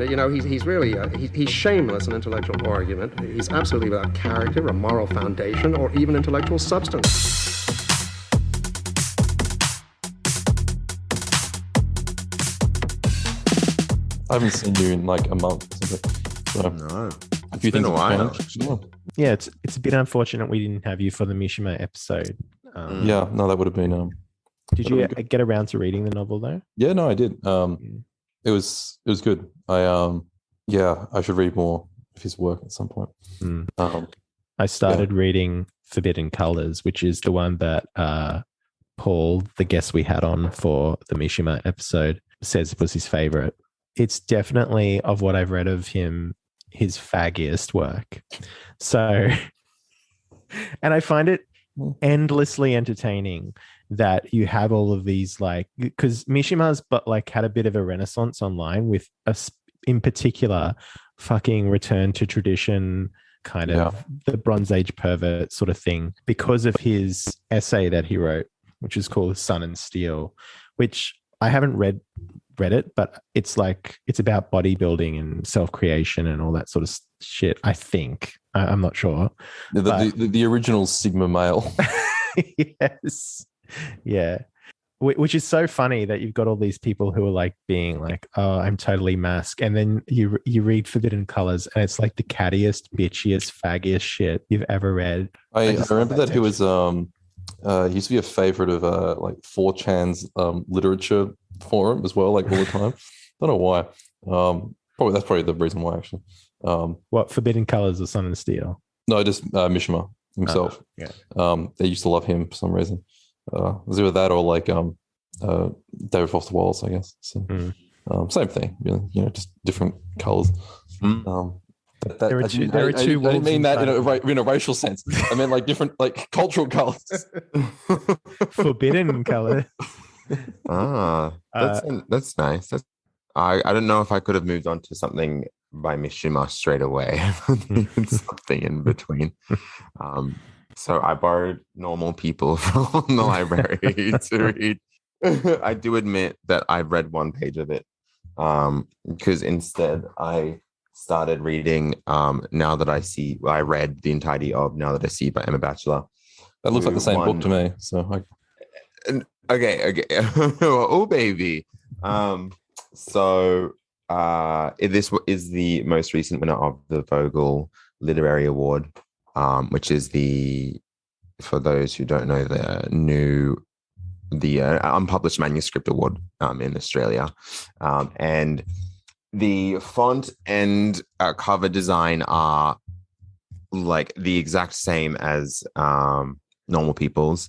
You know, he's really he's shameless in intellectual argument. He's absolutely without character, a moral foundation, or even intellectual substance. I haven't seen you in like a month or something. So No, a few things have changed. Yeah, it's a bit unfortunate we didn't have you for the Mishima episode. Yeah, no, that would have been. Did you get around to reading the novel though? Yeah, no, I did. It was good. I should read more of his work at some point. I started reading Forbidden Colors, which is the one that Paul, the guest we had on for the Mishima episode, says was his favorite. It's definitely, of what I've read of him, his faggiest work. So, and I find it endlessly entertaining that you have all of these, like, because Mishima's had a bit of a renaissance online with in particular fucking return to tradition, kind of the Bronze Age pervert sort of thing, because of his essay that he wrote, which is called Sun and Steel, which I haven't read it, but it's about bodybuilding and self-creation and all that sort of shit, I think. I'm not sure. The original Sigma male. Yes. Yeah. Which is so funny that you've got all these people who are like being like, oh, I'm totally mask. And then you read Forbidden Colors and it's like the cattiest, bitchiest, faggiest shit you've ever read. I remember that he was he used to be a favorite of like 4chan's literature forum as well, like all the time. Don't know why. That's probably the reason why, actually. What, Forbidden Colors or Sun and Steel? No, just Mishima himself. They used to love him for some reason. It was either that or like David Foster Wallace, I guess. So, same thing, really. You know, just different colors. There are two. I didn't mean that in a racial sense. I meant like different, like cultural colors. Forbidden color. That's nice. I don't know if I could have moved on to something by Mishima straight away. Something in between. So I borrowed Normal People from the library to read. I do admit that I've read one page of it, because instead I started reading Now That I See. I read the entirety of Now That I See by Emma Batchelor. That looks like the same book to me. So okay. Oh baby. This is the most recent winner of the Vogel Literary Award, which is for those who don't know, the unpublished manuscript award in Australia, and the font and cover design are like the exact same as Normal People's.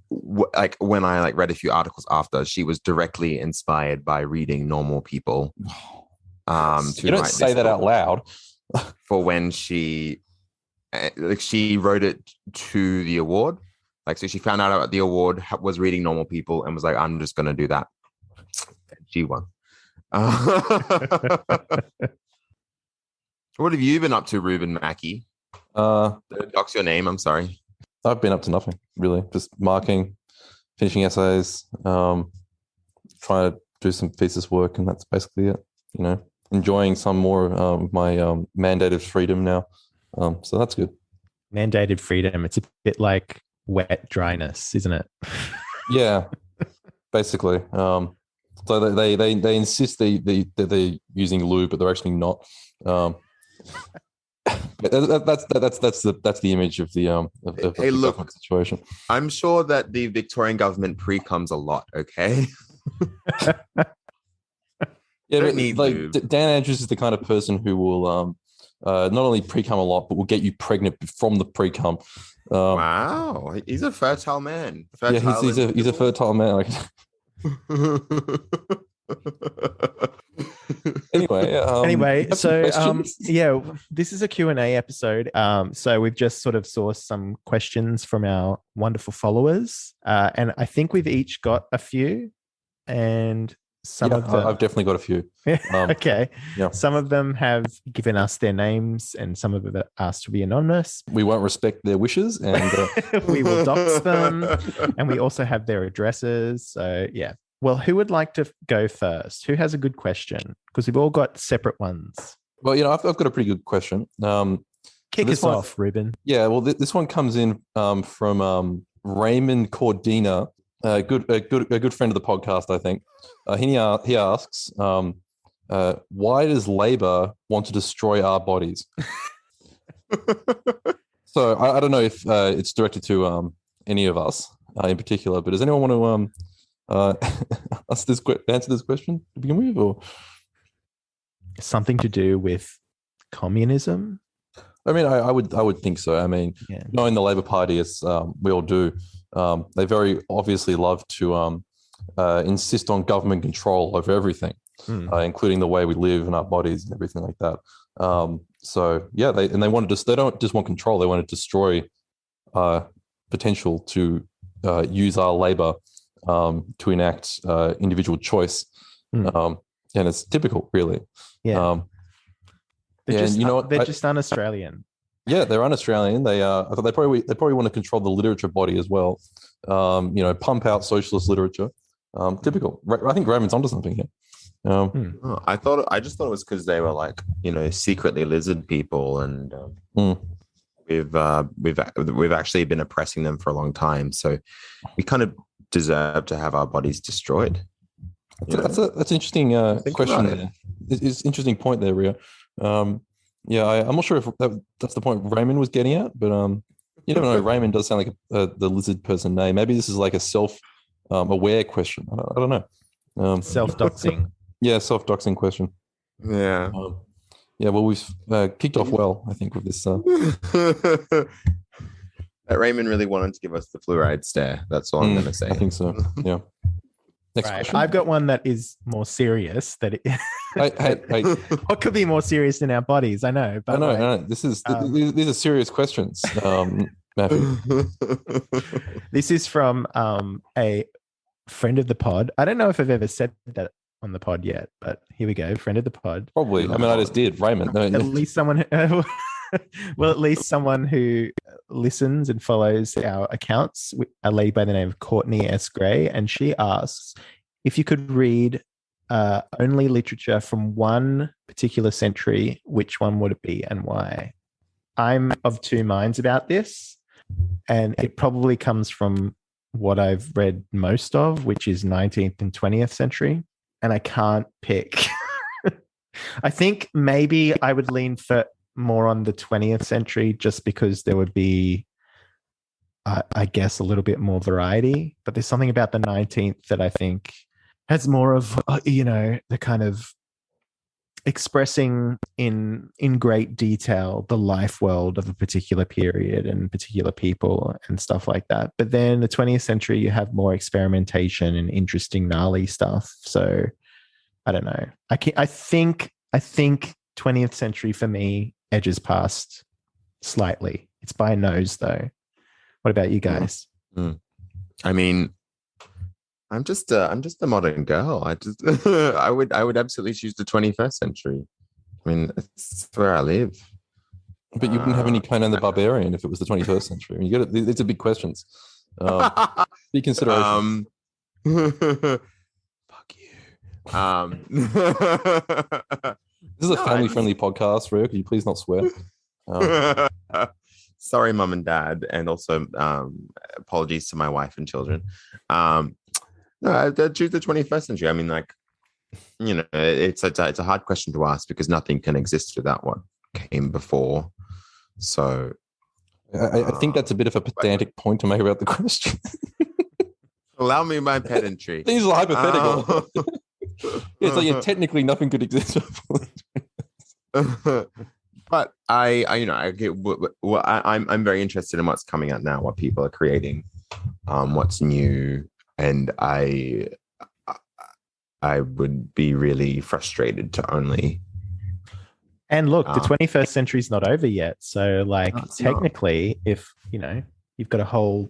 When I read a few articles after, she was directly inspired by reading Normal People. You don't say that out loud. For when she wrote it to the award. So she found out about the award, was reading Normal People, and was like, I'm just going to do that. And she won. What have you been up to, Ruben Mackey? Dox your name, I'm sorry. I've been up to nothing, really. Just marking, finishing essays, trying to do some thesis work, and that's basically it. You know, enjoying some more of my mandated freedom now. So that's good. Mandated freedom. It's a bit like wet dryness, isn't it? Yeah, basically. So they insist they're using lube, but they're actually not. That's the image of the hey, look, situation. I'm sure that the Victorian government pre-comes a lot. Okay. Yeah, but like Dan Andrews is the kind of person who will not only pre-cum a lot, but will get you pregnant from the pre-cum. Wow, he's a fertile man. He's a fertile man. Anyway, so this is a Q&A episode. So we've just sort of sourced some questions from our wonderful followers, and I think we've each got a few, and some of them I've definitely got a few. Okay. Yeah. Some of them have given us their names, and some of them have asked to be anonymous. We won't respect their wishes, and we will dox them, and we also have their addresses. So yeah, Well, who would like to go first? Who has a good question? Because we've all got separate ones. Well, I've got a pretty good question. Kick this us one- off, Ruben. Yeah, well, this one comes in from Raymond Cordina, a good friend of the podcast, I think. He asks, why does Labor want to destroy our bodies? So I don't know if it's directed to any of us in particular, but does anyone want to answer this question to begin with, or Something to do with communism? I mean, I would think so. I mean, Yeah. knowing the Labor Party, as we all do, they very obviously love to insist on government control over everything, including the way we live and our bodies and everything like that. So yeah, they don't just want control; they want to destroy potential to use our labor to enact individual choice, and it's typical, really. Yeah. They're and just, you know what? they're just un-Australian. Yeah, they're un-Australian. They probably want to control the literature body as well. Pump out socialist literature. Typical. I think Raymond's onto something here. Oh, I just thought it was because they were like, secretly lizard people, and we've actually been oppressing them for a long time. So we kind of deserve to have our bodies destroyed. That's an interesting question. There. It's an interesting point there, Ria. I'm not sure if that's the point Raymond was getting at, but you never know. Raymond does sound like the lizard person name. Maybe this is like a self-aware question. I don't know. Self-doxing. Yeah, self-doxing question. Yeah. Well, we've kicked off well, I think, with this. That Raymond really wanted to give us the fluoride stare. That's all I'm going to say. I think so. Yeah. Next Right. question. I've got one that is more serious. Hey. What could be more serious than our bodies? I know. But I know. These are serious questions, Matthew. This is from a friend of the pod. I don't know if I've ever said that on the pod yet, but here we go. Friend of the pod. Probably. I mean, I just did. Raymond. At least someone. Well, at least someone who listens and follows our accounts, a lady by the name of Courtney S. Gray, and she asks if you could read only literature from one particular century, which one would it be and why? I'm of two minds about this, and it probably comes from what I've read most of, which is 19th and 20th century, and I can't pick. I think maybe I would lean for more on the 20th century just because there would be, I guess, a little bit more variety. But there's something about the 19th that I think has more of, the kind of expressing in great detail the life world of a particular period and particular people and stuff like that. But then the 20th century, you have more experimentation and interesting gnarly stuff. So I don't know. I think 20th century for me edges past slightly. It's by a nose though. What about you guys? I mean, I'm just a modern girl. I would absolutely choose the 21st century. I mean, it's where I live. But you wouldn't have any Conan the Barbarian if it was the 21st century. I mean, these are big questions. Big consideration. Fuck you. This is a family-friendly podcast, Rio. Could you please not swear? Sorry, mum and dad, and also apologies to my wife and children. No, I'd choose the 21st century. I mean, it's a hard question to ask because nothing can exist without what came before. So, I think that's a bit of a pedantic point to make about the question. Allow me my pedantry. These are hypothetical. It's like technically nothing could exist. But I'm very interested in what's coming out now, what people are creating, what's new, and I would be really frustrated to only. And look, the 21st century is not over yet. So, it's technically, if you've got a whole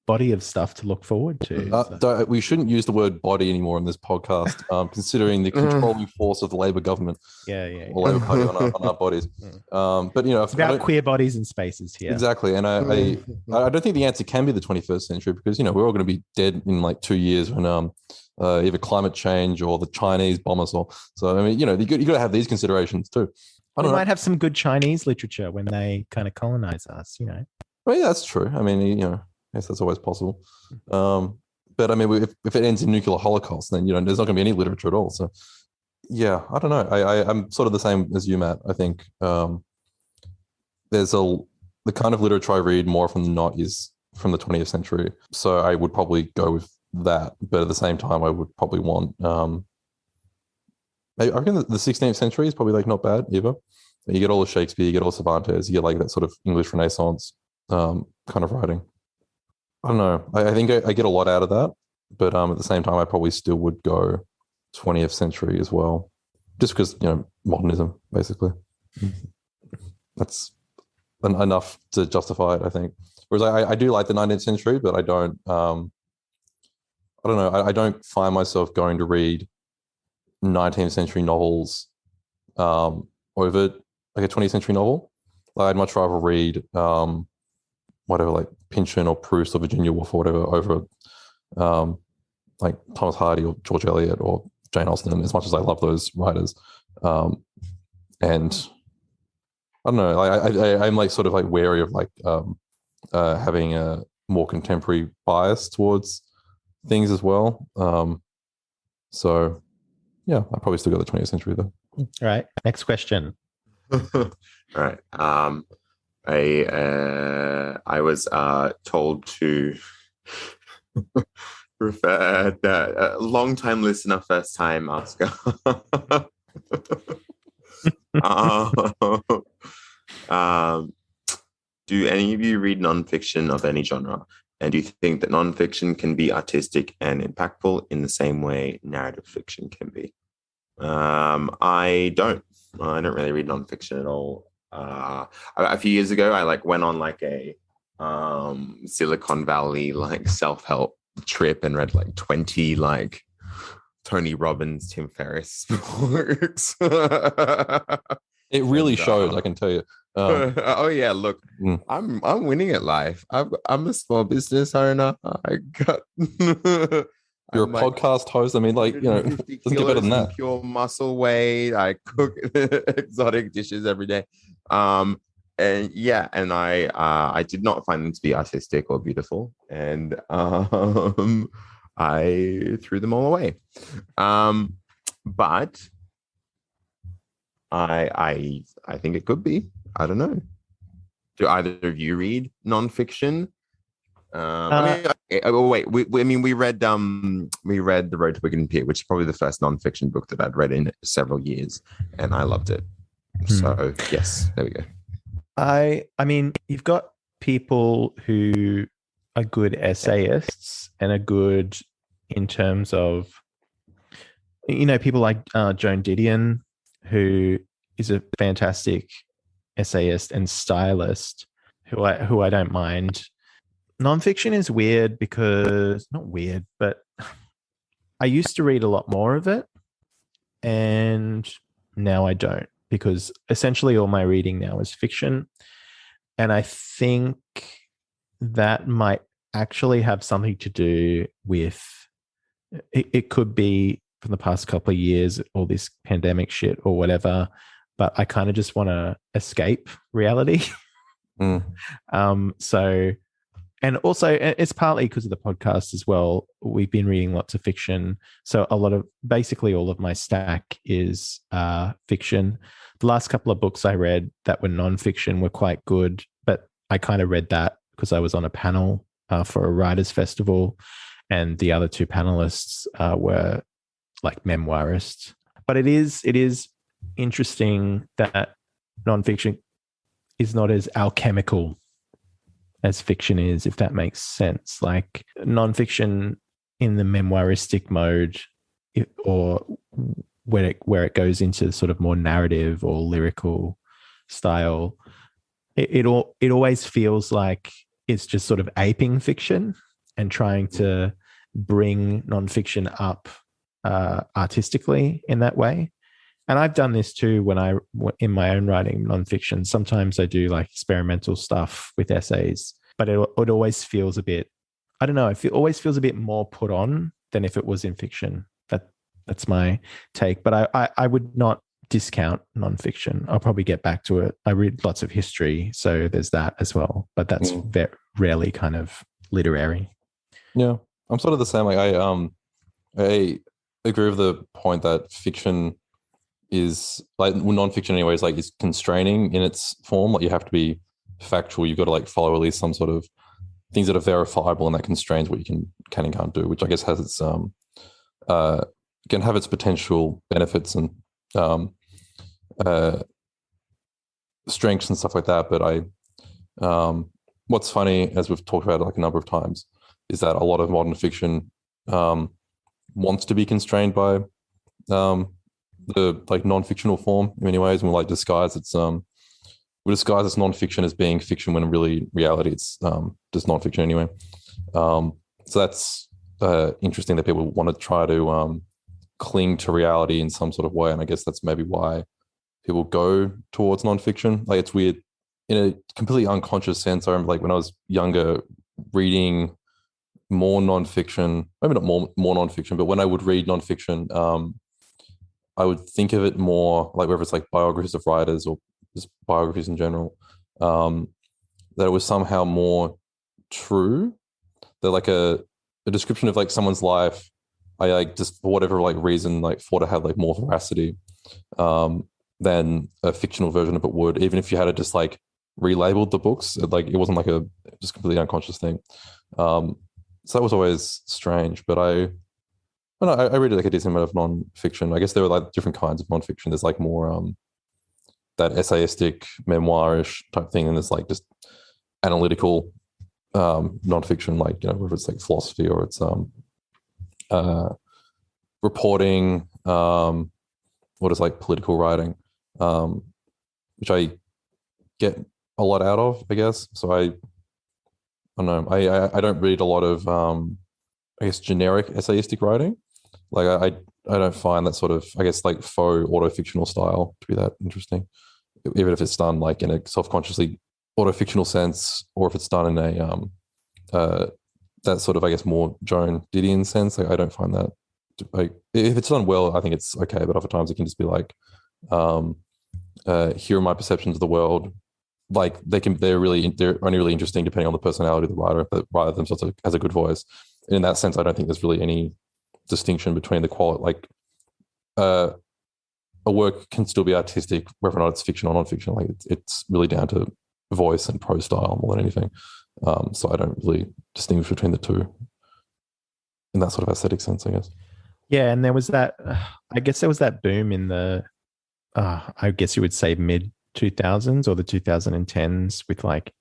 body of stuff to look forward to. We shouldn't use the word body anymore in this podcast, considering the controlling force of the Labor government. Yeah. Or Labor Party on our bodies. But it's about queer bodies and spaces here. Exactly. And I don't think the answer can be the 21st century because, we're all going to be dead in like 2 years when either climate change or the Chinese bomb us all. So, I mean, you got to have these considerations too. We might have some good Chinese literature when they kind of colonize us, Well, yeah, that's true. I mean, I guess that's always possible. But I mean, if it ends in nuclear holocaust, then, there's not going to be any literature at all. So, yeah, I don't know. I'm sort of the same as you, Matt. I think there's the kind of literature I read more often than not is from the 20th century. So I would probably go with that. But at the same time, I would probably want... I reckon the 16th century is probably like not bad either. You get all of Shakespeare, you get all Cervantes, you get like that sort of English Renaissance kind of writing. I don't know. I think I get a lot out of that, but at the same time, I probably still would go 20th century as well, just because modernism basically. That's enough to justify it, I think. Whereas I do like the 19th century, but I don't. I don't know. I don't find myself going to read 19th century novels over like a 20th century novel. Like I'd much rather read whatever, like Pynchon or Proust or Virginia Woolf or whatever over like Thomas Hardy or George Eliot or Jane Austen, as much as I love those writers. And I don't know, I'm like sort of like wary of like having a more contemporary bias towards things as well. So yeah, I probably still got the 20th century though. All right. Next question. All right. I was told to refer that long-time listener, first-time asker. Do any of you read nonfiction of any genre? And do you think that nonfiction can be artistic and impactful in the same way narrative fiction can be? I don't really read nonfiction at all. A few years ago, I went on a Silicon Valley self-help trip and read 20 Tony Robbins, Tim Ferriss books. It really shows, I can tell you. Oh yeah, look, I'm winning at life. I'm a small business owner. I got. You're a podcast host. I mean, doesn't get better than that. Pure muscle weight. I cook exotic dishes every day. And I did not find them to be artistic or beautiful, and I threw them all away. But I think it could be. I don't know. Do either of you read nonfiction? We read The Road to Wigan Pier, which is probably the first nonfiction book that I'd read in several years, and I loved it. So yes, there we go. I mean, you've got people who are good essayists and are good in terms of, people like Joan Didion, who is a fantastic essayist and stylist, who I don't mind. Nonfiction is weird because, not weird, but I used to read a lot more of it, and now I don't, because essentially all my reading now is fiction. And I think that might actually have something to do with, it could be from the past couple of years, all this pandemic shit or whatever, but I kind of just want to escape reality. And also, it's partly because of the podcast as well. We've been reading lots of fiction. So basically all of my stack is fiction. The last couple of books I read that were nonfiction were quite good, but I kind of read that because I was on a panel for a writers' festival, and the other two panelists were memoirists. But it is interesting that nonfiction is not as alchemical as fiction is, if that makes sense. Nonfiction in the memoiristic mode, or where it goes into sort of more narrative or lyrical style, it always feels like it's just sort of aping fiction. and trying to bring nonfiction up artistically in that way. And I've done this too in my own writing nonfiction. Sometimes I do like experimental stuff with essays, but it always feels a bit, I don't know, it always feels a bit more put on than if it was in fiction. That's my take. But I would not discount nonfiction. I'll probably get back to it. I read lots of history, so there's that as well. But that's very rarely kind of literary. Yeah, I'm sort of the same. Like I agree with the point that fiction is like nonfiction anyways, like is constraining in its form. Like you have to be factual. You've got to like follow at least some sort of things that are verifiable, and that constrains what you can and can't do, which I guess has its can have its potential benefits and strengths and stuff like that. But what's funny, as we've talked about like a number of times, is that a lot of modern fiction wants to be constrained by the like non-fictional form in many ways, and we like disguise its we disguise its non-fiction as being fiction when in reality it's just non-fiction anyway. So that's interesting that people want to try to cling to reality in some sort of way, and I guess that's maybe why people go towards non-fiction. Like it's weird in a completely unconscious sense. I remember like when I was younger reading more non-fiction, maybe not more non-fiction, but when I would read non-fiction, I would think of it more like whether it's like biographies of writers or just biographies in general, that it was somehow more true. They're like a description of like someone's life. I like just for whatever like reason like thought it had like more veracity than a fictional version of it would, even if you had it just like relabeled the books. It wasn't like a just completely unconscious thing. So that was always strange. But I read like a decent amount of non-fiction. I guess there were like different kinds of non-fiction. There's like more that essayistic, memoirish type thing, and there's like just analytical non-fiction, like whether it's like philosophy or it's reporting, what is like political writing, which I get a lot out of, I guess. So I don't know. I don't read a lot of I guess generic essayistic writing. Like I don't find that sort of, I guess, like faux auto-fictional style to be that interesting, even if it's done like in a self-consciously auto-fictional sense, or if it's done in a that sort of, I guess, more Joan Didion sense. Like I don't find that, like if it's done well, I think it's okay, but other times it can just be like here are my perceptions of the world. Like they're only really interesting depending on the personality of the writer. If the writer themselves has a good voice, and in that sense, I don't think there's really any distinction between the quality. Like a work can still be artistic whether or not it's fiction or non-fiction. Like it's really down to voice and prose style more than anything. So I don't really distinguish between the two in that sort of aesthetic sense, I guess. Yeah, and there was that. I guess there was that boom in the. I guess you would say mid 2000s or the 2010s with like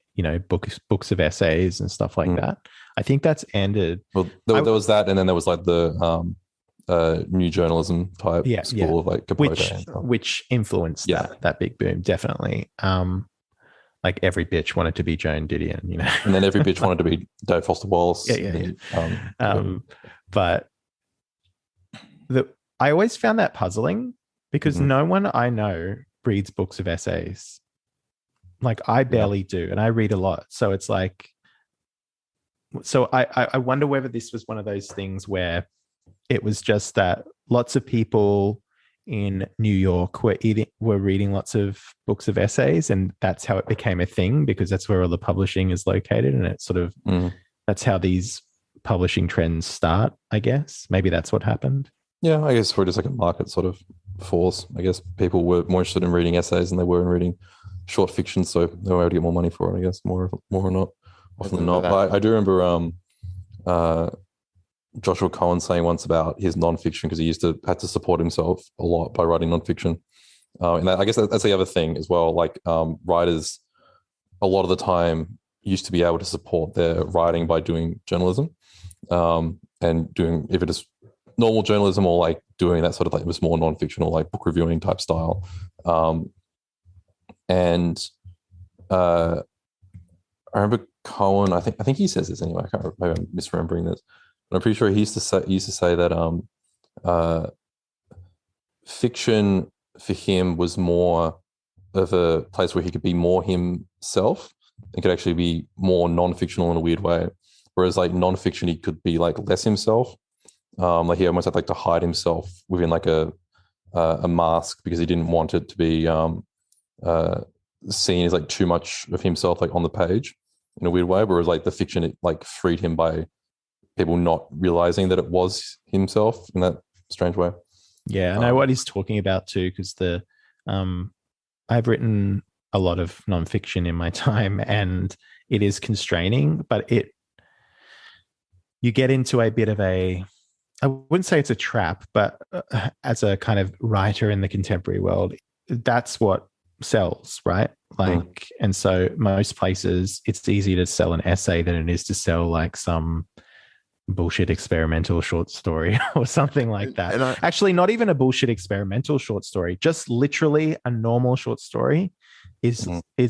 books of essays and stuff like that. I think that's ended. Well, there was that, and then there was like the new journalism type school of like Capote, which influenced that big boom, definitely. Like every bitch wanted to be Joan Didion, and then every bitch wanted to be Dave Foster Wallace. But I always found that puzzling because no one I know reads books of essays. Like I barely do, and I read a lot. So it's like, so I wonder whether this was one of those things where it was just that lots of people in New York were reading lots of books of essays, and that's how it became a thing because that's where all the publishing is located, and it's sort of that's how these publishing trends start, I guess. Maybe that's what happened. Yeah, I guess we're just like a market sort of force. I guess people were more interested in reading essays than they were in reading short fiction, so they were able to get more money for it, I guess, more or not, often than not. But I do remember Joshua Cohen saying once about his nonfiction, because he had to support himself a lot by writing nonfiction. And I guess that's the other thing as well. Like writers, a lot of the time, used to be able to support their writing by doing journalism and doing, if it is normal journalism or like doing that sort of like, it was more non-fictional, like book reviewing type style. And I remember Cohen. I think he says this anyway. I can't remember, maybe I'm misremembering this, but I'm pretty sure he used to say that uh, fiction for him was more of a place where he could be more himself and could actually be more non-fictional in a weird way. Whereas like non-fiction, he could be like less himself. Like he almost had like to hide himself within like a mask because he didn't want it to be seen as like too much of himself like on the page in a weird way. Whereas like the fiction, it like freed him by people not realizing that it was himself in that strange way. Yeah, I know what he's talking about too, because I've written a lot of nonfiction in my time, and it is constraining, but you get into a bit of I wouldn't say it's a trap, but as a kind of writer in the contemporary world, that's what sells, right? Like, and so most places, it's easier to sell an essay than it is to sell like some bullshit experimental short story or something like that. Actually, not even a bullshit experimental short story, just literally a normal short story is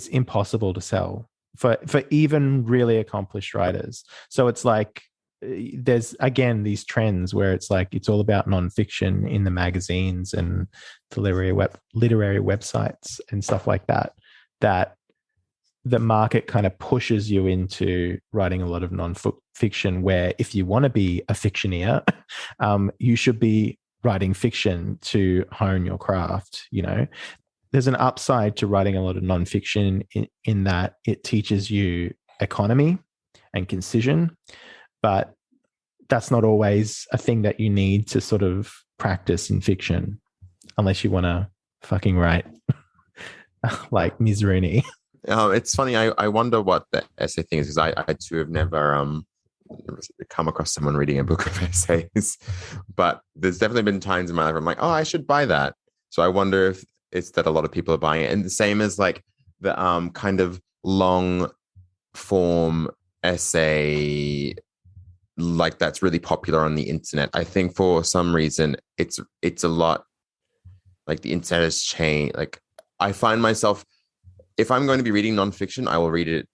impossible to sell for even really accomplished writers. So it's like there's again these trends where it's like it's all about nonfiction in the magazines and the literary websites and stuff like that, that the market kind of pushes you into writing a lot of non-fiction, where if you want to be a fictioneer, you should be writing fiction to hone your craft. You know, there's an upside to writing a lot of non-fiction in that it teaches you economy and concision, but that's not always a thing that you need to sort of practice in fiction unless you want to fucking write like Ms. Rooney. It's funny. I wonder what the essay thing is, because I too have never come across someone reading a book of essays, but there's definitely been times in my life where I'm like, oh, I should buy that. So I wonder if it's that a lot of people are buying it, and the same as like the kind of long form essay like that's really popular on the internet. I think for some reason it's a lot like the internet has changed. Like I find myself, if I'm going to be reading nonfiction, I will read it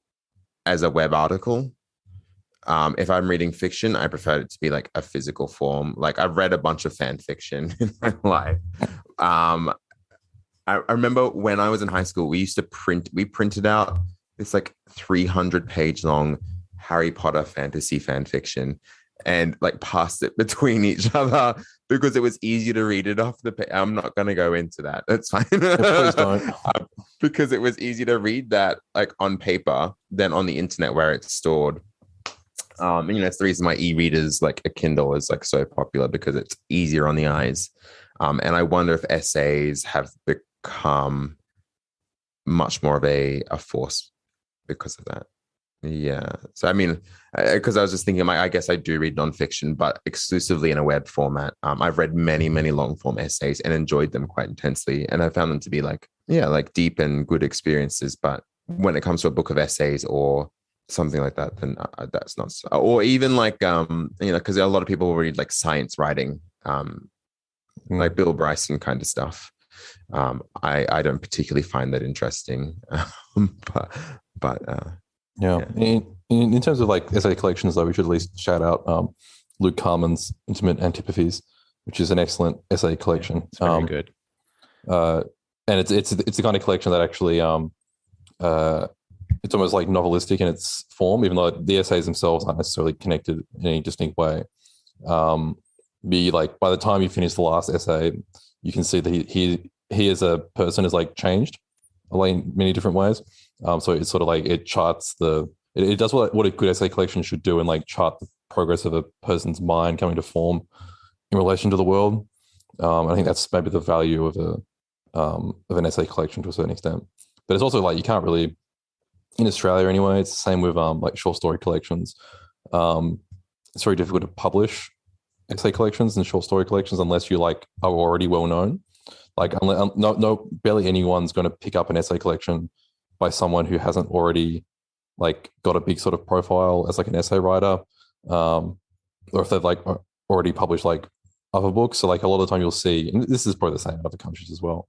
as a web article. If I'm reading fiction, I prefer it to be like a physical form. Like I've read a bunch of fan fiction in my life. I remember when I was in high school, we printed out this like 300-page long Harry Potter fantasy fan fiction and like passed it between each other because it was easier to read it off the page. I'm not going to go into that. That's fine. Please don't. Because it was easier to read that like on paper than on the internet where it's stored. And, you know, it's the reason why e-readers like a Kindle is like so popular, because it's easier on the eyes. And I wonder if essays have become much more of a force because of that. Yeah. So, I mean, because I was just thinking, I guess I do read nonfiction, but exclusively in a web format. I've read many, many long form essays and enjoyed them quite intensely. And I found them to be like, yeah, like deep and good experiences. But when it comes to a book of essays or something like that, then that's not, or even like, you know, because a lot of people read like science writing, like Bill Bryson kind of stuff. I don't particularly find that interesting. But yeah. In terms of like essay collections, though, we should at least shout out Luke Carman's Intimate Antipathies, which is an excellent essay collection. It's very good. And it's the kind of collection that actually it's almost like novelistic in its form, even though the essays themselves aren't necessarily connected in any distinct way. Be like by the time you finish the last essay, you can see that he as a person is like changed in many different ways. So it's sort of like it charts it does what a good essay collection should do, and like chart the progress of a person's mind coming to form in relation to the world. I think that's maybe the value of an essay collection to a certain extent. But it's also like you can't really, in Australia anyway, it's the same with like short story collections. It's very difficult to publish essay collections and short story collections unless you like are already well known. Like barely anyone's going to pick up an essay collection by someone who hasn't already like got a big sort of profile as like an essay writer, or if they've like already published like other books. So like a lot of the time you'll see, and this is probably the same in other countries as well.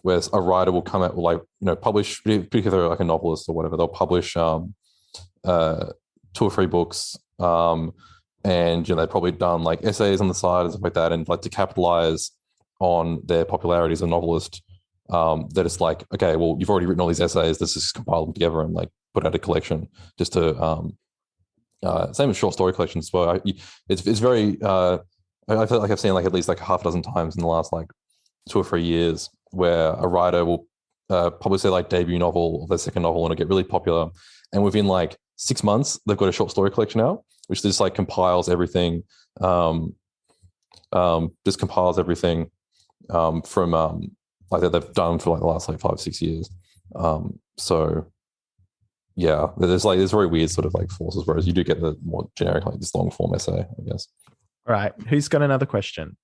where a writer will come out with publish, particularly like a novelist or whatever, they'll publish 2 or 3 books, and they've probably done like essays on the side and stuff like that, and like to capitalize on their popularity as a novelist, that it's like, okay, well, you've already written all these essays, let's just compile them together and like put out a collection, just to same with short story collections as well. It's very I feel like I've seen like at least like half a dozen times in the last like 2 or 3 years where a writer will publish their like debut novel or their second novel and it'll get really popular, and within like 6 months they've got a short story collection out which just like compiles everything, from like that they've done for like the last like 5-6 years. So yeah, there's very weird sort of like forces, whereas you do get the more generic like this long form essay, I guess. All right, who's got another question?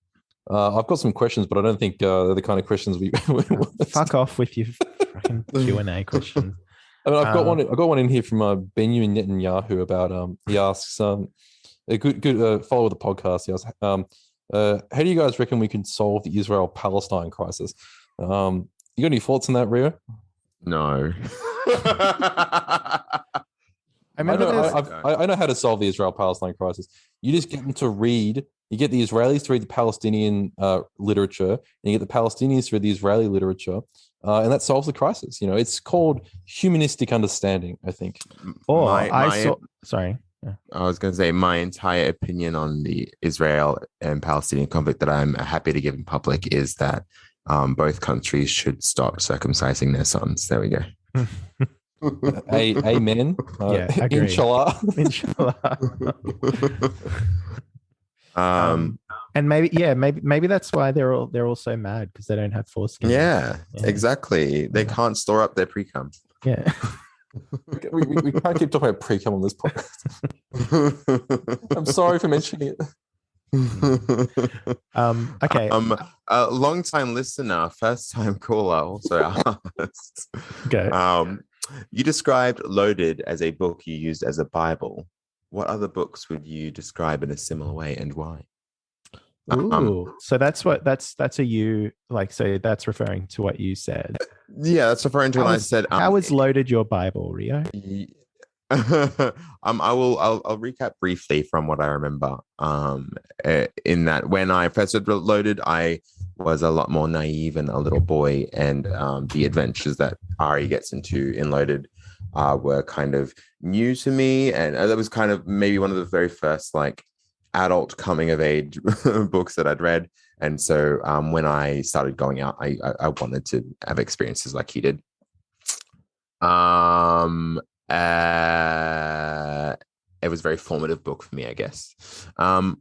I've got some questions, but I don't think they're the kind of questions we Fuck off with your fucking Q&A questions. I mean, I've got one in here from Benjamin Netanyahu about he asks a good follower of the podcast. He asks, how do you guys reckon we can solve the Israel-Palestine crisis? You got any thoughts on that, Rio? No. I know how to solve the Israel-Palestine crisis. You just get them to read. You get the Israelis to read the Palestinian literature, and you get the Palestinians to read the Israeli literature, and that solves the crisis. It's called humanistic understanding, I think. Sorry. Yeah. I was going to say my entire opinion on the Israel and Palestinian conflict that I'm happy to give in public is that both countries should stop circumcising their sons. There we go. Amen. Yeah, agree. Inshallah. Inshallah. And maybe that's why they're all so mad, because they don't have foreskin. Yeah, exactly. They can't store up their pre-cum. Yeah. we can't keep talking about pre-cum on this podcast. I'm sorry for mentioning it. Okay. A long-time listener, first-time caller also asked. Okay. You described Loaded as a book you used as a Bible. What other books would you describe in a similar way, and why? Ooh, so that's a you, like, so that's referring to what you said. Yeah, that's referring to what I said. How is Loaded your Bible, Rio? I'll recap briefly from what I remember. In that when I first read Loaded, I was a lot more naive and a little boy, and the adventures that Ari gets into in Loaded were kind of new to me, and that was kind of maybe one of the very first like adult coming of age books that I'd read. And so when I started going out, I wanted to have experiences like he did. It was a very formative book for me, I guess. I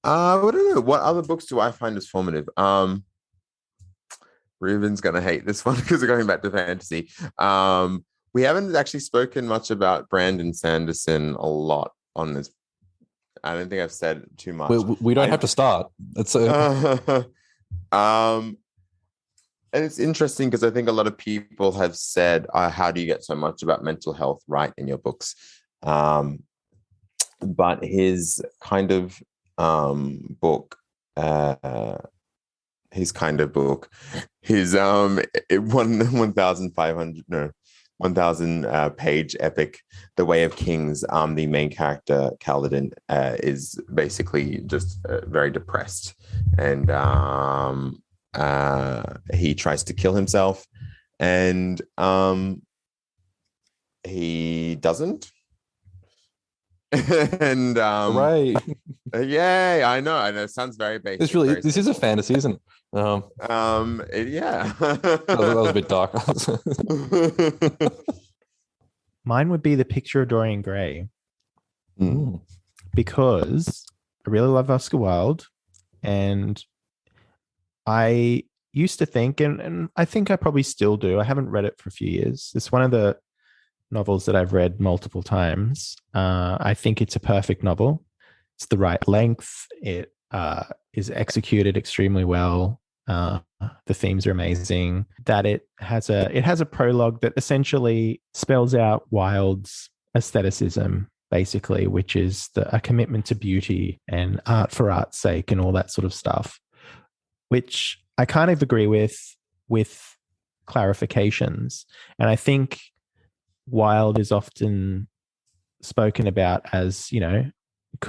don't know. What other books do I find as formative? Ruben's going to hate this one because we're going back to fantasy. We haven't actually spoken much about Brandon Sanderson a lot on this. I don't think I've said too much. We don't have to start. That's and it's interesting because I think a lot of people have said, how do you get so much about mental health right in your books? But his kind of book, his 1,000 page epic, The Way of Kings, the main character, Kaladin, is basically just very depressed, and he tries to kill himself, and he doesn't. And right. Yay, I know. It sounds very basic. This is a fantasy, isn't it? Yeah. That was a bit dark. Mine would be The Picture of Dorian Gray. Because I really love Oscar Wilde, and I used to think, and I think I probably still do, I haven't read it for a few years. It's one of the novels that I've read multiple times. I think it's a perfect novel. It's the right length. It is executed extremely well. The themes are amazing. That it has a prologue that essentially spells out Wilde's aestheticism, basically, which is a commitment to beauty and art for art's sake and all that sort of stuff, which I kind of agree with clarifications. And I think Wilde is often spoken about as,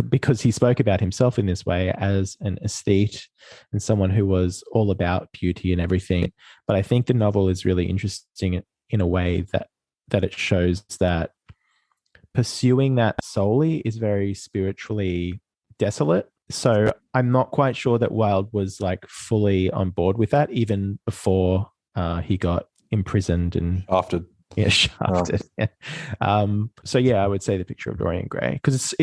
because he spoke about himself in this way as an aesthete and someone who was all about beauty and everything. But I think the novel is really interesting in a way that it shows that pursuing that solely is very spiritually desolate. So I'm not quite sure that Wilde was like fully on board with that even before he got imprisoned and After. yeah, shafted. So yeah, I would say The Picture of Dorian Gray, because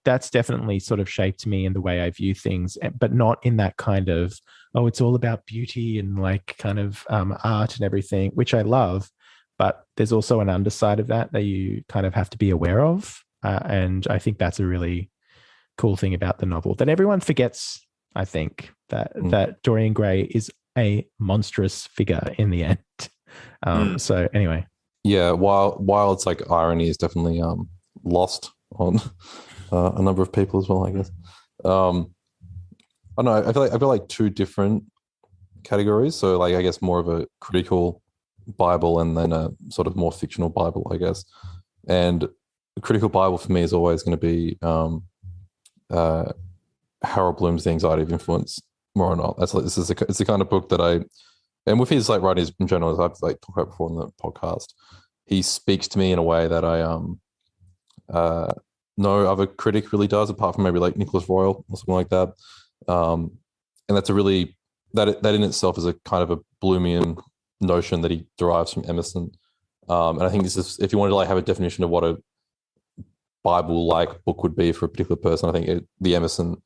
that's definitely sort of shaped me in the way I view things, but not in that kind of, oh, it's all about beauty and like kind of art and everything, which I love. But there's also an underside of that you kind of have to be aware of. And I think that's a really cool thing about the novel that everyone forgets, I think, that Dorian Gray is a monstrous figure in the end. So anyway. Yeah, while it's like irony is definitely lost on a number of people as well, I guess. I don't know. I feel like two different categories. So like I guess more of a critical Bible and then a sort of more fictional Bible, I guess. And the critical Bible for me is always going to be Harold Bloom's The Anxiety of Influence, more or not. It's the kind of book that and with his like writings in general, as I've like talked about before in the podcast, he speaks to me in a way that I no other critic really does, apart from maybe like Nicholas Royal or something like that. And that's a really that in itself is a kind of a Bloomian notion that he derives from Emerson. And I think this is, if you wanted to like have a definition of what a Bible-like book would be for a particular person, I think the Emerson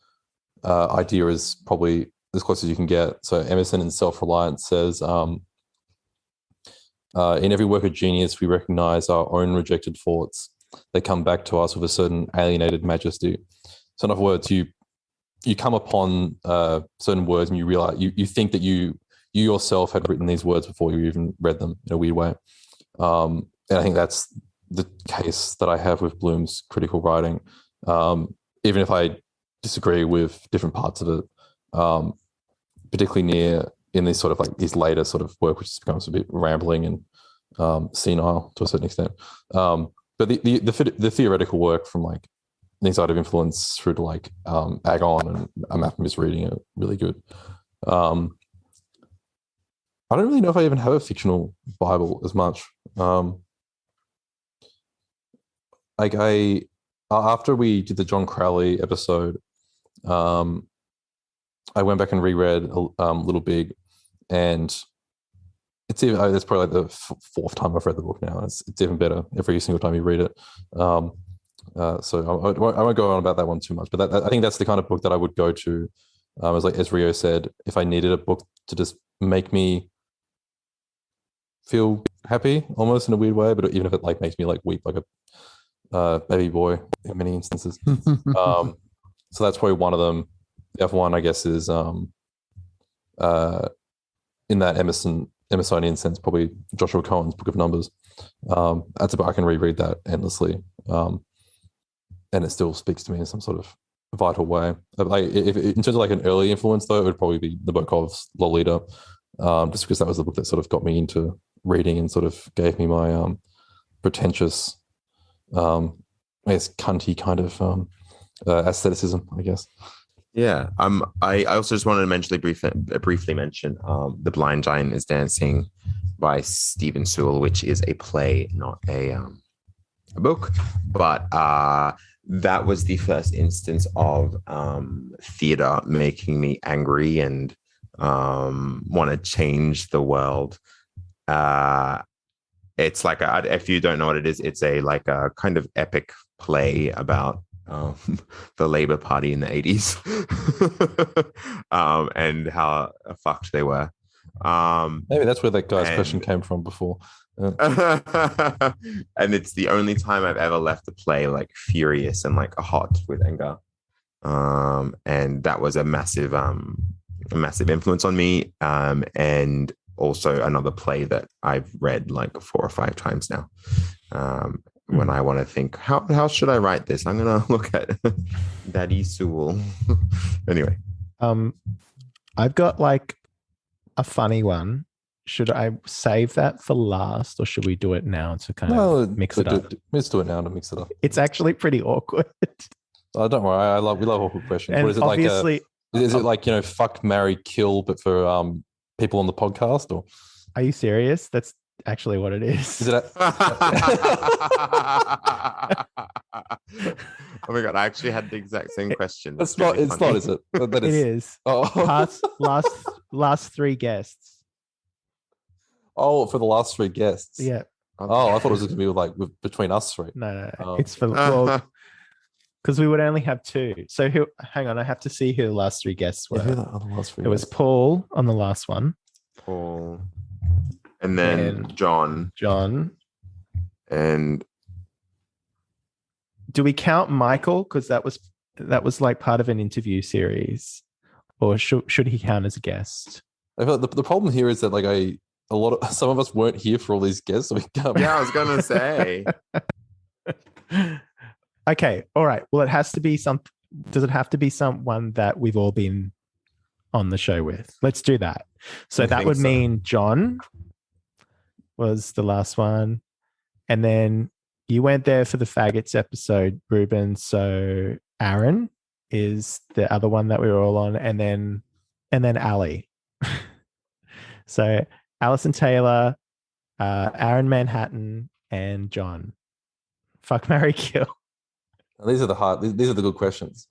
idea is probably as close as you can get. So Emerson in Self-Reliance says, in every work of genius, we recognize our own rejected thoughts. They come back to us with a certain alienated majesty. So in other words, you come upon certain words and you realize, you think that you yourself had written these words before you even read them in a weird way. And I think that's the case that I have with Bloom's critical writing. Even if I disagree with different parts of it, particularly in this sort of like his later sort of work, which becomes a bit rambling and senile to a certain extent. But the theoretical work from like The Anxiety of Influence through to like Agon and A Map of Misreading are really good. I don't really know if I even have a fictional Bible as much. Like after we did the John Crowley episode, I went back and reread Little Big, and it's even that's probably like the fourth time I've read the book now. And it's even better every single time you read it. So I won't go on about that one too much, but I think that's the kind of book that I would go to. As like Esrio said, if I needed a book to just make me feel happy, almost in a weird way, but even if it like makes me like weep like a baby boy in many instances. So that's probably one of them. The other one, I guess, is in that Emersonian sense, probably Joshua Cohen's Book of Numbers. That's a book I can reread that endlessly, and it still speaks to me in some sort of vital way. Like, if in terms of like an early influence, though, it would probably be Nabokov's Lolita, just because that was the book that sort of got me into reading and sort of gave me my pretentious, I guess, cunty kind of aestheticism, I guess. Yeah. I also just wanted to briefly mention The Blind Giant is Dancing by Stephen Sewell, which is a play, not a book. But that was the first instance of theater making me angry and want to change the world. It's like if you don't know what it is, it's a kind of epic play about the Labour Party in the 80s and how fucked they were. Maybe that's where that guy's question came from before. And it's the only time I've ever left a play like furious and like hot with anger. And that was a massive influence on me. And also another play that I've read like 4 or 5 times now. When I want to think, how should I write this? I'm going to look at Daddy Sewell. Anyway. I've got like a funny one should I save that for last, or should we do it now to kind No, of mix it up? Let's do it now to mix it up. It's actually pretty awkward. Oh, don't worry. We love awkward questions. And What is it obviously, is it like, fuck, marry, kill, but for people on the podcast, or are you serious? That's actually what it is. is it? Oh my god, I actually had the exact same question. It's That's not. really It's funny. not. Is it? That It is. is. Oh, Last three guests. oh, for the last three guests. Yeah. Oh, I thought it was going to be between us three. No. Oh. It's for because we would only have two. So hang on, I have to see who the last three guests were. Yeah, who are the last three It was guests? Paul on the last one, Paul, and then And- John, John. and Do we count Michael? Because that was like part of an interview series, or should he count as a guest? I feel like the problem here is that some of us weren't here for all these guests, so we can't. yeah, I was gonna say. Okay, all right. Well, it has to be some. Does it have to be someone that we've all been on the show with? Let's do that. So I that think would so. mean John was the last one, and then you went there for the faggots episode, Ruben. So Aaron is the other one that we were all on, and then Ali. So Alison Taylor, Aaron Manhattan, and John. Fuck, marry, kill. These are the good questions.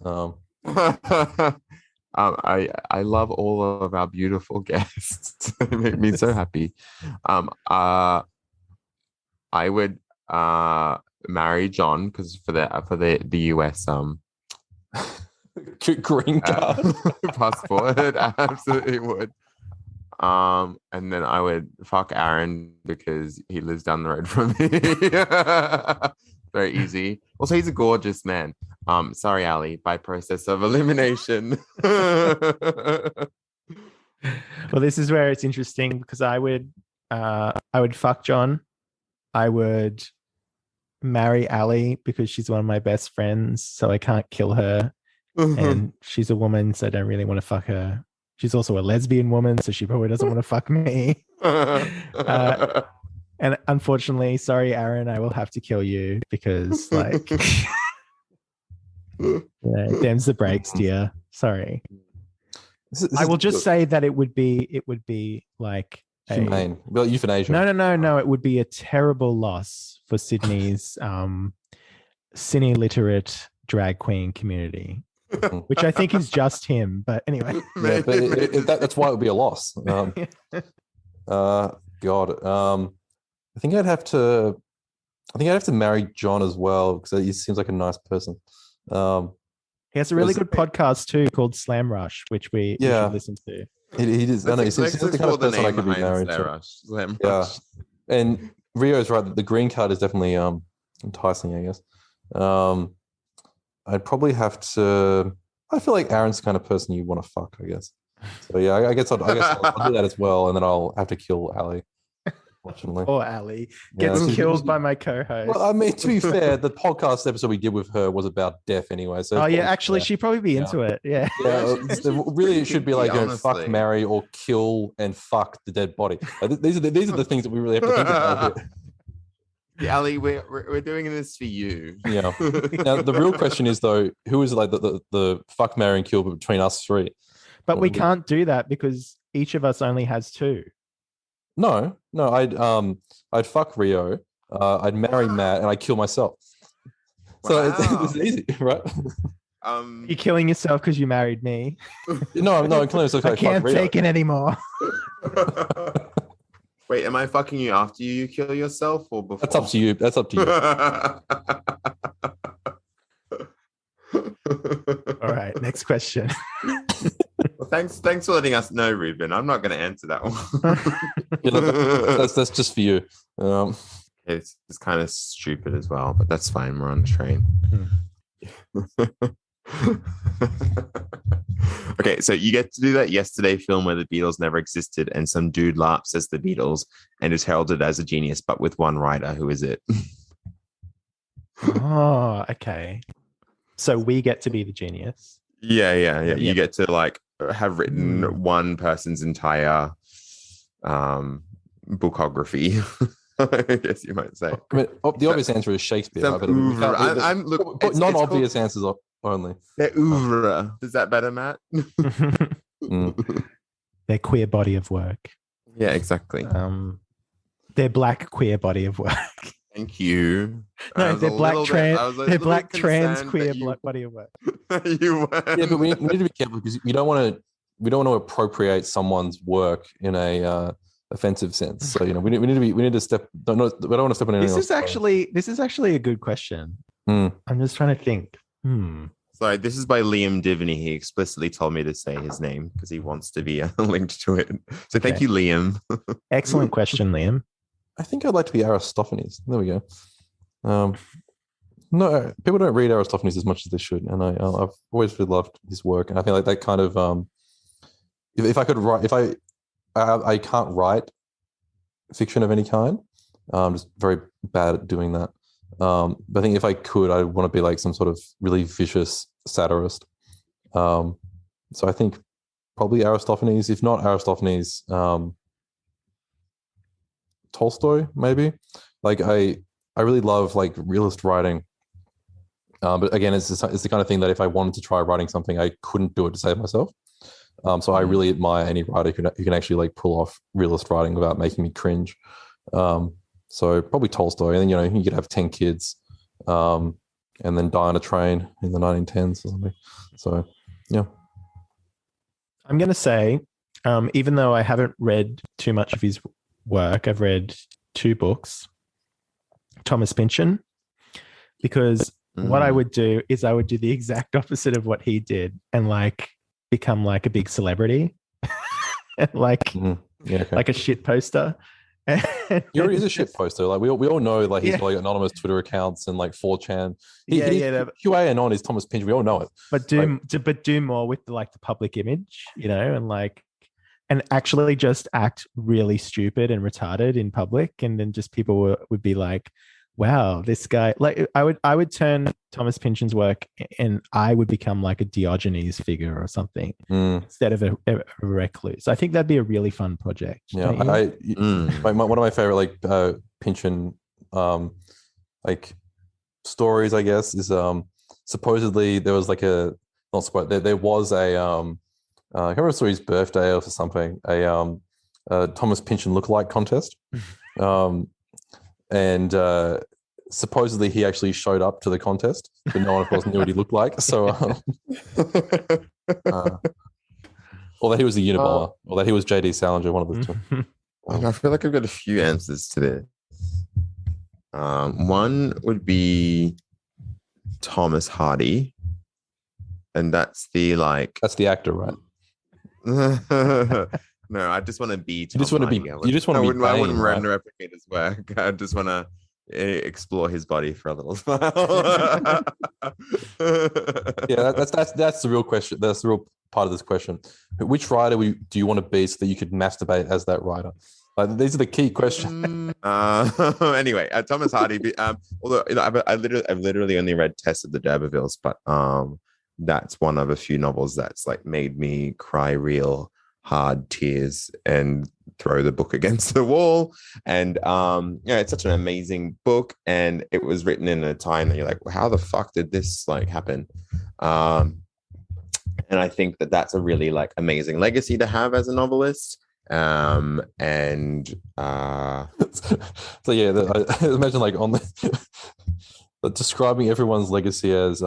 I love all of our beautiful guests. They make me so happy. I would marry John because for the US Green card. passport, absolutely would. And then I would fuck Aaron because he lives down the road from me. Very easy. Also, he's a gorgeous man. Sorry, Ali, by process of elimination. Well, this is where it's interesting because I would fuck John. I would marry Ali because she's one of my best friends, so I can't kill her. And she's a woman, so I don't really want to fuck her. She's also a lesbian woman, so she probably doesn't want to fuck me. And unfortunately, sorry, Aaron, I will have to kill you because, like, them's the breaks, dear. Sorry. I will just say that it would be like humane. Well, euthanasia. No. It would be a terrible loss for Sydney's cine literate drag queen community, which I think is just him. But anyway, Yeah, but that's why it would be a loss. God. I think I'd have to marry John as well because he seems like a nice person. he has a really good podcast too called Slam Rush, which we should listen to. He does. I know. He's the kind of person I could be married to. Slam Yeah, Rush. and Rio's right. The green card is definitely enticing, I guess. I'd probably have to. I feel like Aaron's the kind of person you want to fuck, I guess. So yeah, I guess I'll do that as well, and then I'll have to kill Ali. Fortunately, Or Ali Yeah, gets so- killed by my co-host. Well, I mean, to be fair, the podcast episode we did with her was about death anyway. So oh yeah, actually, she'd probably be into it. Yeah. Yeah, really, it should be like fuck, Honestly. marry, or kill and fuck the dead body. These are the things that we really have to think about here. Yeah, Ali, we're doing this for you. Yeah. Now the real question is though, who is like the fuck, marry, and kill between us three? But we can't do that because each of us only has two. No, I'd fuck Rio, I'd marry Matt, and I'd kill myself. So Wow. it's easy, right? You're killing yourself because you married me. No, I'm killing myself. I can't take it anymore. Wait, am I fucking you after you kill yourself or before? That's up to you. That's up to you. All right, next question. Well, thanks for letting us know, Ruben. I'm not going to answer that one. Yeah, that's just for you. It's kind of stupid as well, but that's fine. We're on the train. Okay, so you get to do that yesterday film where the Beatles never existed and some dude laughs as the Beatles and is heralded as a genius, but with one writer. Who is it? Oh, okay. So we get to be the genius. Yeah. You get to like have written one person's entire bookography. I guess you might say. I mean, the obvious answer is Shakespeare. Some But ouvre. I'm look. but It's non-obvious called answers only. the oeuvre. Is that better, Matt? Their queer body of work. Yeah, exactly. Their black queer body of work. Thank you. No, their black trans queer body of work. You were. Yeah, but we need to be careful because we don't want to appropriate someone's work in a offensive sense. So we need to step. We don't want to step on anyone. This is actually a good question. I'm just trying to think. Sorry, this is by Liam Divney. He explicitly told me to say his name because he wants to be linked to it. So thank you, Liam. Excellent question, Liam. I think I'd like to be Aristophanes. There we go. No, people don't read Aristophanes as much as they should, and I've always really loved his work. And I feel like that kind of if I could write, I can't write fiction of any kind. I'm just very bad at doing that. But I think if I could, I want to be like some sort of really vicious satirist. So I think probably Aristophanes. If not Aristophanes, Tolstoy maybe. Like I really love like realist writing. But again, it's the kind of thing that if I wanted to try writing something, I couldn't do it to save myself. So I really admire any writer who can actually like pull off realist writing without making me cringe. So probably Tolstoy, and then he could have 10 kids, and then die on a train in the 1910s or something. So yeah, I'm gonna say, even though I haven't read too much of his work, I've read 2 books. Thomas Pynchon, because what I would do is I would do the exact opposite of what he did and like become like a big celebrity, and like like a shit poster. He already is a shit poster. Like we all know, like he's got like anonymous Twitter accounts and like 4chan. QAnon is Thomas Pynchon. We all know it. But do more with the public image, and actually just act really stupid and retarded in public, and then just people would be like, wow, this guy. Like I would turn Thomas Pynchon's work and I would become like a Diogenes figure or something instead of a recluse. I think that'd be a really fun project. Yeah, one of my favorite like Pynchon like stories, I guess, is supposedly there was like there was a I can't remember if it was his birthday or for something, a Thomas Pynchon lookalike contest. And supposedly he actually showed up to the contest, but no one, of course, knew what he looked like. So, or that he was a Unabomber, or that he was JD Salinger, one of the two. I feel like I've got a few answers to this. One would be Thomas Hardy, and that's the actor, right? No, I just want to be. You just want to be. You just want to be. I wouldn't replicate his work. I just want to explore his body for a little while. Yeah, that's the real question. That's the real part of this question. Which writer do you want to be so that you could masturbate as that writer? These are the key questions. Anyway, Thomas Hardy. Although I've literally only read Tess of the D'Urbervilles, but that's one of a few novels that's like made me cry real hard tears and throw the book against the wall. And it's such an amazing book, and it was written in a time that you're like, well, how the fuck did this like happen? And I think that's a really like amazing legacy to have as a novelist. So yeah, I imagine like on the describing everyone's legacy as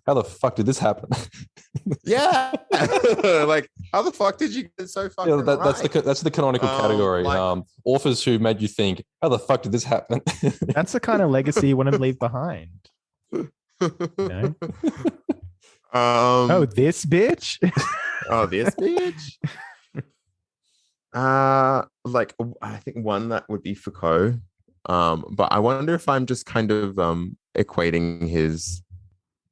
how the fuck did this happen? Yeah. Like, how the fuck did you get so fucking right? That's the canonical category. Authors who made you think, how the fuck did this happen? That's the kind of legacy you want to leave behind. Oh, this bitch? Oh, this bitch? Like, I think one that would be Foucault. But I wonder if I'm just kind of equating his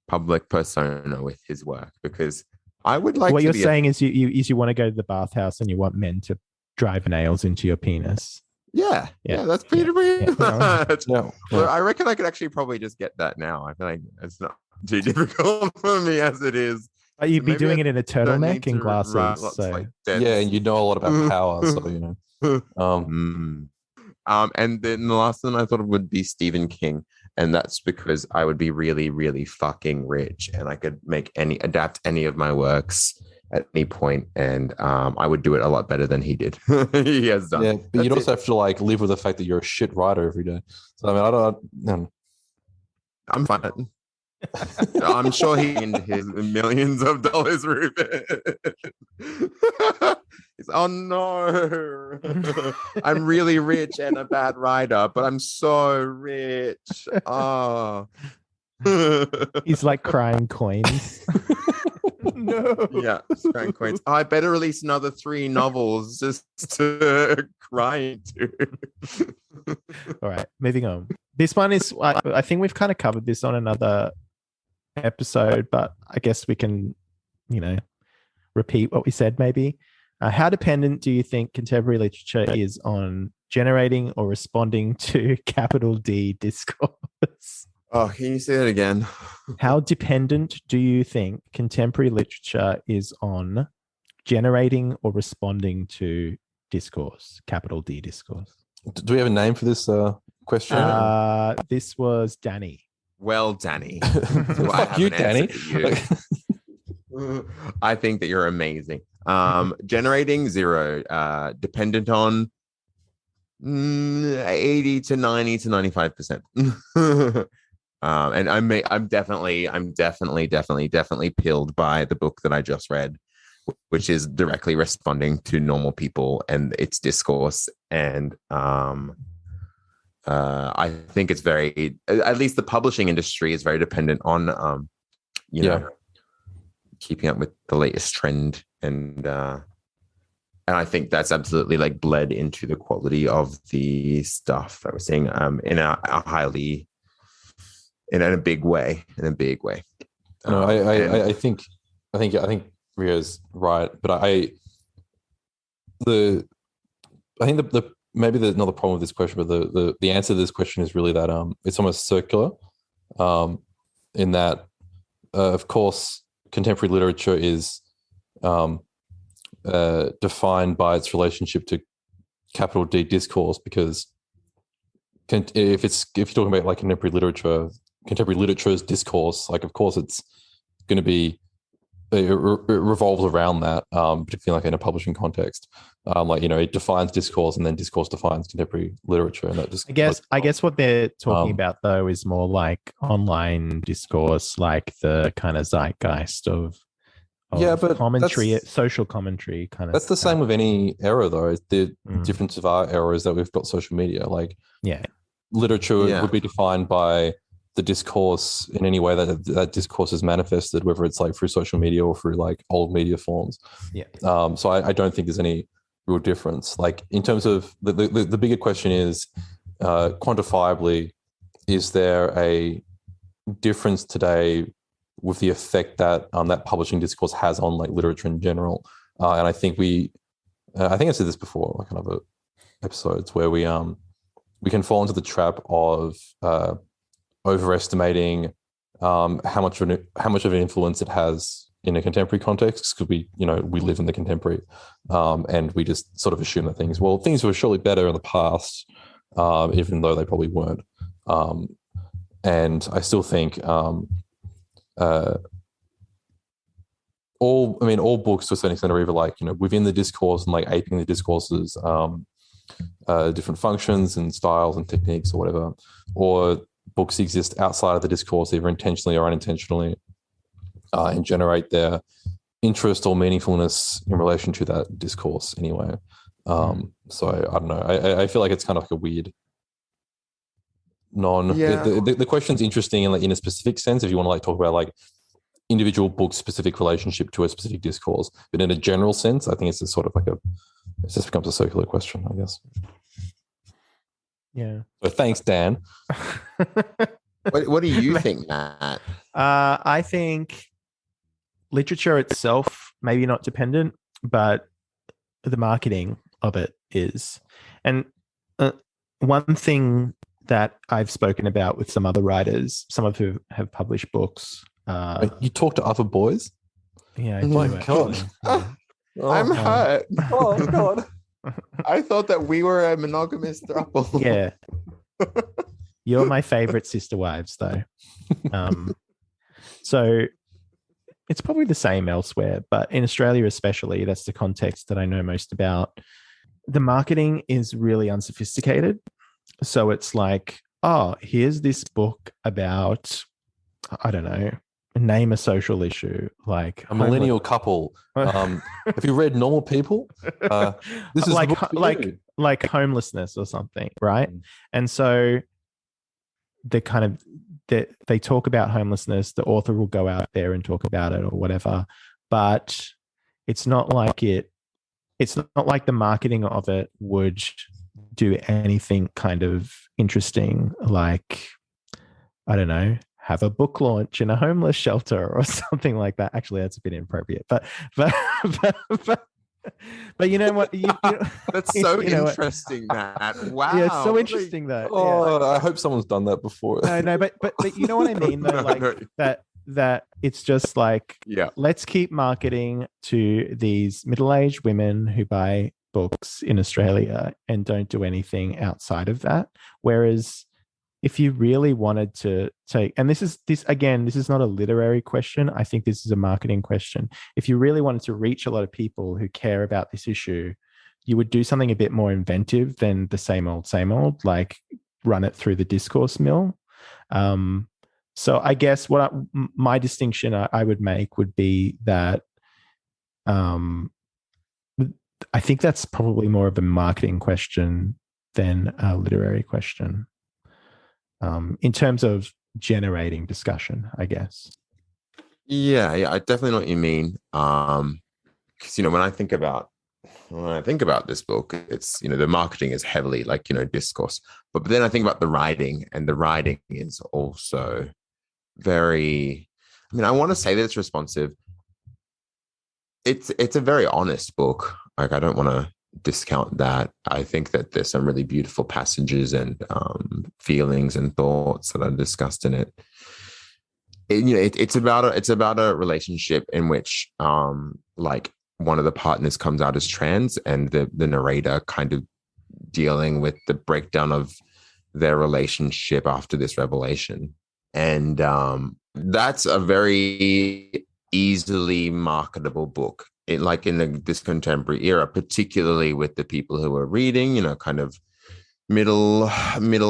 public persona with his work, because I would like what you're saying is you want to go to the bathhouse and you want men to drive nails into your penis. Yeah, that's pretty much. Yeah. Well, I reckon I could actually probably just get that now. I feel like it's not too difficult for me as it is. But you'd be Maybe doing I it in a don't need turtleneck and to write glasses. lots So like dead. Yeah, and you know a lot about power, so And then the last one I thought of would be Stephen King, and that's because I would be really, really fucking rich, and I could adapt any of my works at any point, and I would do it a lot better than he did. He has done. yeah, but you'd also have to like live with the fact that you're a shit writer every day. So I mean, I don't. I'm fine. I'm sure he earned his millions of dollars, Ruben. Oh no, I'm really rich and a bad writer, but I'm so rich. Oh, he's like crying coins. No. Yeah, crying coins. I better release another 3 novels just to cry into. All right, moving on. This one is, I think we've kind of covered this on another episode, but I guess we can, repeat what we said maybe. How dependent do you think contemporary literature is on generating or responding to capital D discourse? Oh, can you say that again? How dependent do you think contemporary literature is on generating or responding to discourse, capital D discourse? Do we have a name for this question? This was Danny. Well, Danny. Do I Fuck have you, an answer Danny. for you? I think that you're amazing. Generating 0, dependent on 80 to 90 to 95%. And I'm definitely pilled by the book that I just read, which is directly responding to normal people and its discourse. And I think it's very, at least the publishing industry is very dependent on, keeping up with the latest trend. And I think that's absolutely like bled into the quality of the stuff that we're seeing in a big way. No, I think Rio's right, but I think the maybe there's another problem with this question, but the answer to this question is really that it's almost circular, in that of course contemporary literature is defined by its relationship to capital D discourse, because if you're talking about like contemporary literature's discourse, like of course it's going to be it revolves around that, particularly like in a publishing context. It defines discourse, and then discourse defines contemporary literature, and that just I guess what they're talking about though is more like online discourse, like the kind of zeitgeist of but commentary, social commentary kind of. That's the same with any era, though. The difference of our era is that we've got social media. Like, literature would be defined by the discourse in any way that discourse is manifested, whether it's like through social media or through like old media forms. So I don't think there's any real difference. Like in terms of the bigger question is, quantifiably, is there a difference today with the effect that that publishing discourse has on like literature in general? And I think I think I said this before, like in other episodes, where we can fall into the trap of overestimating how much of an influence it has in a contemporary context, because we live in the contemporary, and we just sort of assume that things were surely better in the past, even though they probably weren't. And I still think all books to a certain extent are either like within the discourse and like aping the discourses, different functions and styles and techniques or whatever, or books exist outside of the discourse either intentionally or unintentionally, and generate their interest or meaningfulness in relation to that discourse anyway. So I don't know. I feel like it's kind of like a weird the question's interesting in a specific sense if you want to like talk about like individual book specific relationship to a specific discourse, but in a general sense I think it's just sort of like it just becomes a circular question, I guess. So thanks, Dan. What do you think, Matt? I think literature itself maybe not dependent, but the marketing of it is. And one thing that I've spoken about with some other writers, some of who have published books. You talk to other boys? Yeah, I Oh do my actually. God. Yeah. I'm Oh, hurt. oh God. I thought that we were a monogamous throuple. Yeah. You're my favorite sister wives, though. So it's probably the same elsewhere, but in Australia, especially, that's the context that I know most about. The marketing is really unsophisticated. So it's like, oh, here's this book about, I don't know, name a social issue like A millennial couple. Have you read Normal People? This is like the book for you. like homelessness or something, right? Mm. And so they kind of they talk about homelessness. The author will go out there and talk about it or whatever, but it's not like it's not like the marketing of it would do anything kind of interesting, like, I don't know, have a book launch in a homeless shelter or something like that. Actually, that's a bit inappropriate, but but you know what? That's so you know what? interesting, Matt. Wow. Yeah, it's so What a- interesting though. Oh, I hope someone's done that before. Yeah. No, but you know what I mean though, No, like no. that it's just like, Yeah. let's keep marketing to these middle-aged women who buy books in Australia and don't do anything outside of that. Whereas if you really wanted to take, and this is not a literary question, I think this is a marketing question. If you really wanted to reach a lot of people who care about this issue, you would do something a bit more inventive than the same old, like run it through the discourse mill. So I guess my distinction I would make would be that I think that's probably more of a marketing question than a literary question, in terms of generating discussion, I guess. Yeah, I definitely know what you mean. Because when I think about this book, it's the marketing is heavily like discourse, but then I think about the writing, and the writing is also very. I mean, I want to say that it's responsive. It's a very honest book. Like, I don't want to discount that. I think that there's some really beautiful passages and feelings and thoughts that are discussed in it. It's about a relationship in which like one of the partners comes out as trans, and the narrator kind of dealing with the breakdown of their relationship after this revelation. And that's a very easily marketable book, in this contemporary era, particularly with the people who are reading, kind of middle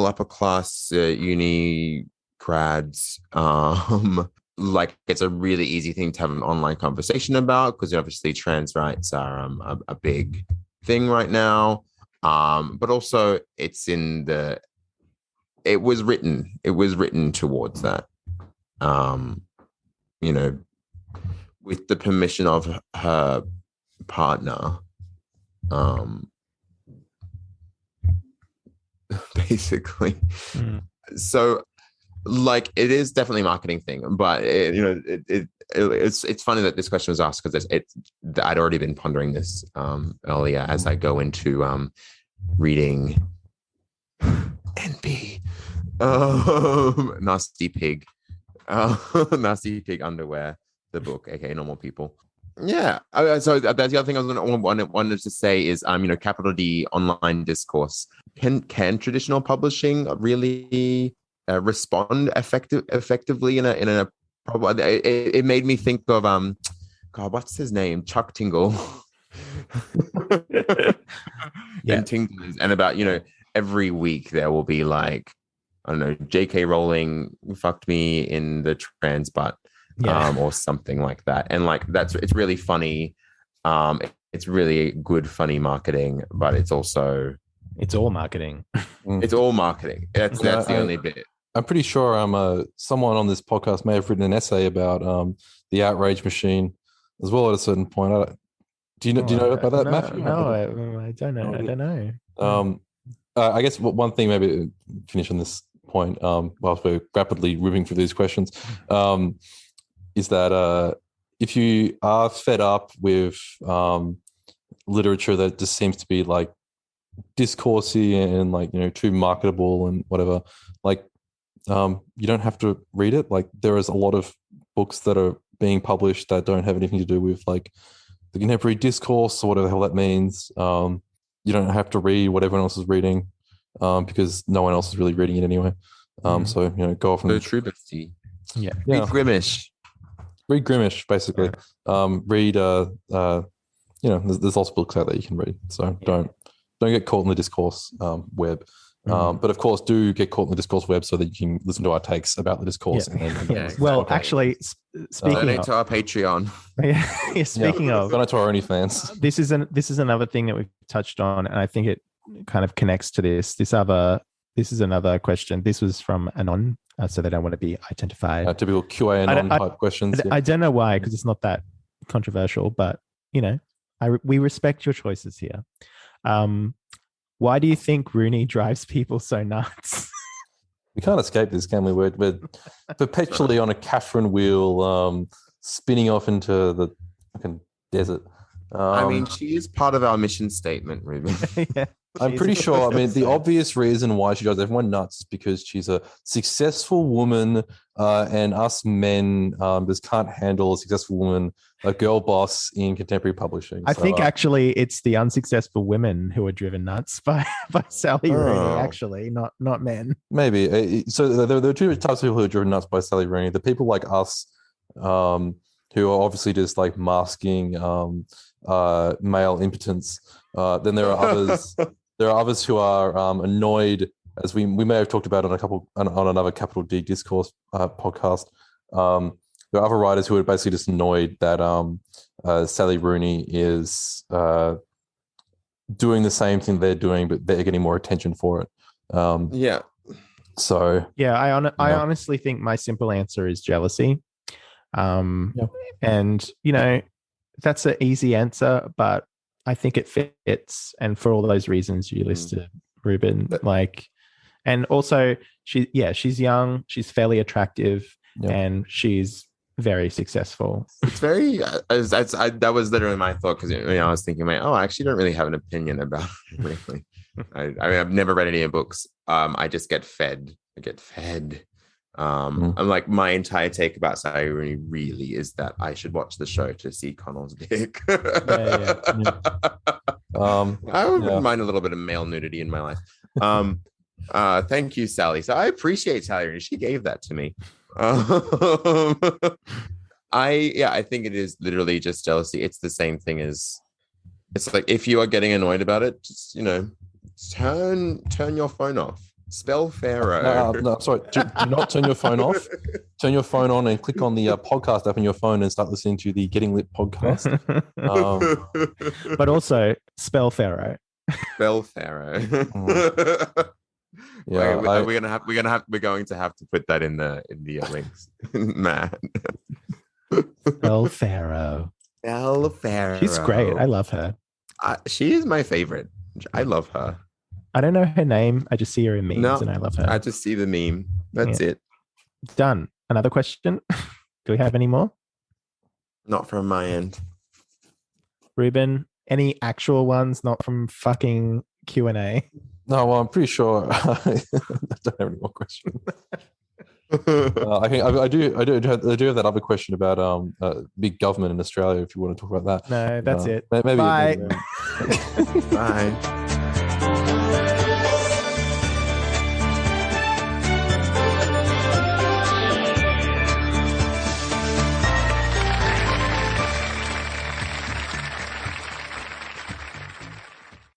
upper class uni grads. Like, it's a really easy thing to have an online conversation about, because obviously trans rights are a big thing right now. But also it was written towards that. With the permission of her partner, basically. So, like, it is definitely a marketing thing, but it's funny that this question was asked, because I'd already been pondering this earlier as I go into reading NP, Nasty Pig, Nasty Pig Underwear, the book, aka Normal People. Yeah. So that's the other thing I was wanted to say is, capital D online discourse. Can traditional publishing really respond effectively in a problem? It made me think of God, what's his name? Chuck Tingle. Yeah. And Tinglers, and about every week there will be like, I don't know, J.K. Rowling fucked me in the trans butt. Yeah. Or something like that. And like, it's really funny. It's really good, funny marketing, but it's also all marketing. it's all marketing. That's the only bit. I'm pretty sure someone on this podcast may have written an essay about the outrage machine as well at a certain point. Do you know about that, Matthew? No, I don't know. I don't know. I guess one thing, maybe to finish on this point, whilst we're rapidly ripping through these questions, is that if you are fed up with literature that just seems to be like discoursey and like too marketable and whatever, like you don't have to read it. Like, there is a lot of books that are being published that don't have anything to do with like the contemporary discourse or whatever the hell that means. You don't have to read what everyone else is reading because no one else is really reading it anyway. So go off and So true, Bestie. Yeah. Read Grimish. Read Grimish, basically. Read there's lots of books out there you can read. So don't get caught in the discourse web. But of course, do get caught in the discourse web so that you can listen to our takes about the discourse. Well, actually, speaking Donate of, to our Patreon. speaking of, donate to our OnlyFans. this is another thing that we've touched on, and I think it kind of connects to this. This is another question. This was from Anon, so they don't want to be identified. Typical QAnon type questions. I don't know why, because it's not that controversial, but we respect your choices here. Why do you think Rooney drives people so nuts? We can't escape this, can we? We're perpetually on a Catherine wheel, spinning off into the fucking desert. I mean, she is part of our mission statement, Ruben. Yeah, I'm pretty sure. I mean, the obvious reason why she drives everyone nuts is because she's a successful woman, and us men just can't handle a successful woman, a girl boss in contemporary publishing. I think actually it's the unsuccessful women who are driven nuts by Sally Rooney. Actually, not men. Maybe. So there are two types of people who are driven nuts by Sally Rooney. The people like us, who are obviously just like masking male impotence. Then there are others. There are others who are annoyed, as we may have talked about on another Capital D Discourse podcast. There are other writers who are basically just annoyed that Sally Rooney is doing the same thing they're doing, but they're getting more attention for it. So I honestly think my simple answer is jealousy. And that's an easy answer, but I think it fits, and for all those reasons you listed, Ruben. And also she's young, she's fairly attractive, and she's very successful. It's very that was literally my thought, because I was thinking, I actually don't really have an opinion about it, really. I mean, I've never read any of books. I just get fed. I get fed. I'm like, my entire take about Sally Rooney really is that I should watch the show to see Connell's dick. I wouldn't mind a little bit of male nudity in my life. Thank you, Sally. So I appreciate Sally Rooney. She gave that to me. I think it is literally just jealousy. It's the same thing as, it's like, if you are getting annoyed about it, just turn your phone off. Spell Pharaoh. No, sorry. Do not turn your phone off. Turn your phone on and click on the podcast app on your phone and start listening to the Getting Lit podcast. But also spell Pharaoh. Spell Pharaoh. Yeah, we're going to have to put that in the links, man. Spell Pharaoh. Spell Pharaoh. She's great. I love her. She is my favorite. I love her. I don't know her name. I just see her in memes and I love her. I just see the meme. That's it. Done. Another question. Do we have any more? Not from my end. Ruben, any actual ones, not from fucking Q&A? No, well, I'm pretty sure I don't have any more questions. I think I do have that other question about big government in Australia. If you want to talk about that. No, that's it. Maybe. Bye. Bye.